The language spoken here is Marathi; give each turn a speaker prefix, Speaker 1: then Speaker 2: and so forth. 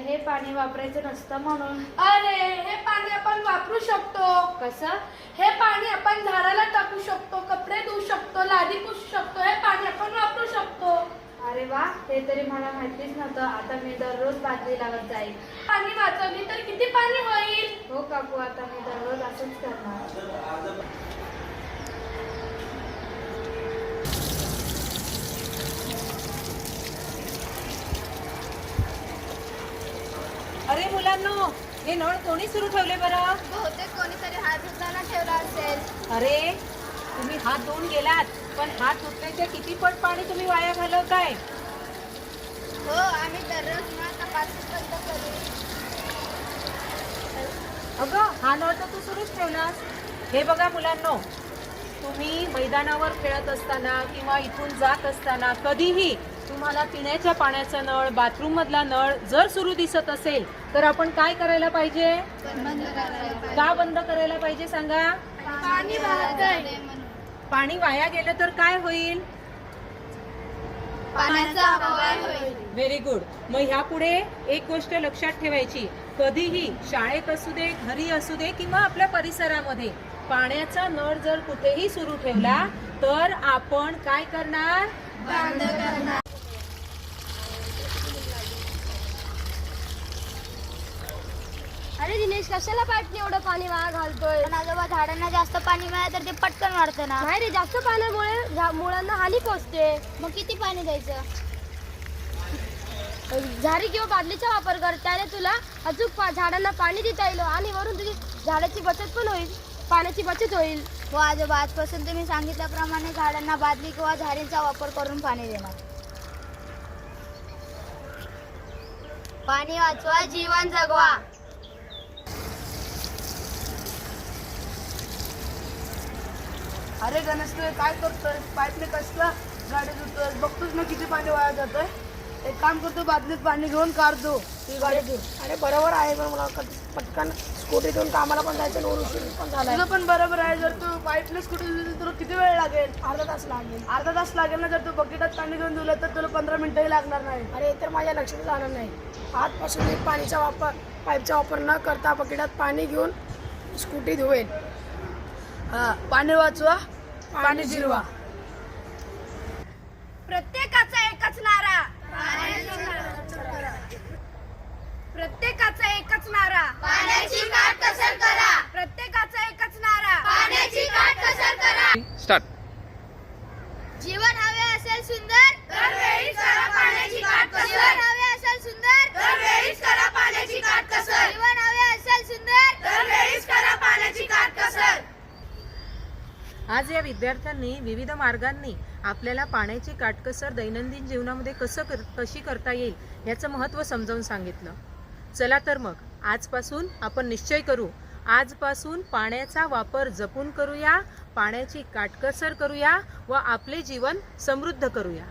Speaker 1: हे पाणी वापरायचं नसतं म्हणून.
Speaker 2: अरे हे पाणी आपण वापरू शकतो.
Speaker 1: कसं?
Speaker 2: हे पाणी आपण झाडाला टाकू शकतो, कपडे धुवू शकतो, लादी पुसू शकतो. हे पाणी आपण वापरू शकतो.
Speaker 1: अरे वा, हे तरी मला माहितीच नव्हतं. आता मी दररोज बादली लावत जाईल.
Speaker 2: पाणी वाचवली तर किती पाणी होईल?
Speaker 1: हो काकू, आता मी दररोज असंच करणार.
Speaker 3: अरे मुलांनो, हे नळ कोणी सुरू ठेवले बरं?
Speaker 2: बहुतेक कोणीतरी हात धुताना ठेवला असेल.
Speaker 3: अरे तुम्ही हात धुवून गेलात, पण हात धुतल्याच्या किती पट पाणी तुम्ही वाया घालवताय?
Speaker 2: हो, आम्ही दररोज नळ तपासून बंद करू.
Speaker 3: अगं, हा नळ तर तू सुरूच ठेवलास. हे बघा मुलांनो, तुम्ही मैदानावर खेळत असताना किंवा इथून जात असताना कधीही तुम्हाला पिण्याच्या पाण्याचा नळ, बाथरूम मधला नळ जर सुरू दिसत असेल तर आपण काय करायला पाहिजे?
Speaker 2: बंद करायला.
Speaker 3: का बंद करायला पाहिजे सांगा?
Speaker 2: पाणी वाहतंय.
Speaker 3: पाणी वाया गेलं तर काय होईल?
Speaker 2: पाण्याचा अपव्यय होईल.
Speaker 3: Very good. मग ह्यापुढे एक गोष्ट लक्षात ठेवायची, कधीही शाळेत असू दे, घरी असू दे किंवा आपल्या परिसरामध्ये पाण्याचा नळ जर कुठेही सुरू ठेवला तर आपण काय करणार?
Speaker 2: बंद करणार.
Speaker 4: अरे दिनेश, कशाला पाईपने एवढं पाणी वाया घालतोय?
Speaker 2: पण आजोबा, झाडांना जास्त पाणी मिळालं तर ते पटकन वाढतं ना.
Speaker 4: नाही रे, जास्त पाण्यामुळे मुळांना हानी पोहोचते.
Speaker 2: मग किती पाणी द्यायचं?
Speaker 4: झारी किंवा बादलीचा वापर कर, त्याने तुला अचूक झाडांना पाणी देता येईल आणि वरून तुझी झाडाची बचत पण होईल, पाण्याची बचत होईल.
Speaker 2: हो आजोबा, आजपासून तुम्ही सांगितल्याप्रमाणे झाडांना बादली किंवा झाडींचा वापर करून पाणी देणार. पाणी वाचवा, जीवन जगवा.
Speaker 5: अरे गणेश, तू हे काय करतोय? पाईपने कसला गाडी धुतोय? बघतोच ना किती पाणी वाया जातोय. एक काम करतो, बादलीत पाणी घेऊन काढतो ती गाडी धुवून.
Speaker 6: अरे बरोबर आहे, पण मला पटकन स्कूटी घेऊन कामाला पण जायचं, नोर उशीर पण झालाय.
Speaker 5: तुझं पण बरोबर आहे. जर तू पाईपने स्कूटी धुतली तुला किती वेळ लागेल?
Speaker 6: अर्धा तास लागेल.
Speaker 5: अर्धा तास लागेल ना. जर तू बकेटात पाणी घेऊन धुलं तर तुला 15 मिनिटंही लागणार नाही.
Speaker 6: अरे तर माझ्या लक्षात आलं नाही. आजपासून मी पाईपचा वापर न करता बकेटात पाणी घेऊन स्कूटी धुवेन.
Speaker 5: हा, पाणी वाचवा, पाणी जिरवा.
Speaker 2: प्रत्येकाचा एकच नारा. प्रत्येकाचा एकच नारा. पाण्याची काटकसर करा. प्रत्येकाचा एकच नारा. पाण्याची काटकसर करा.
Speaker 7: स्टार्ट.
Speaker 2: जीवन हवे असेल सुंदर तर वेळीच करा पाण्याची काटकसर. जीवन हवे असेल सुंदर तर वेळीच करा पाण्याची काटकसर. जीवन हवे असेल सुंदर तर वेळीच करा पाण्याची काटकसर.
Speaker 3: आज या विद्यार्थ्यांनी विविध मार्गांनी आपल्याला पाण्याची काटकसर दैनंदिन जीवनामध्ये कशी करता येईल याचं महत्त्व समजावून सांगितलं. चला तर मग आजपासून आपण निश्चय करू, आजपासून पाण्याचा वापर जपून करूया, पाण्याची काटकसर करूया व आपले जीवन समृद्ध करूया.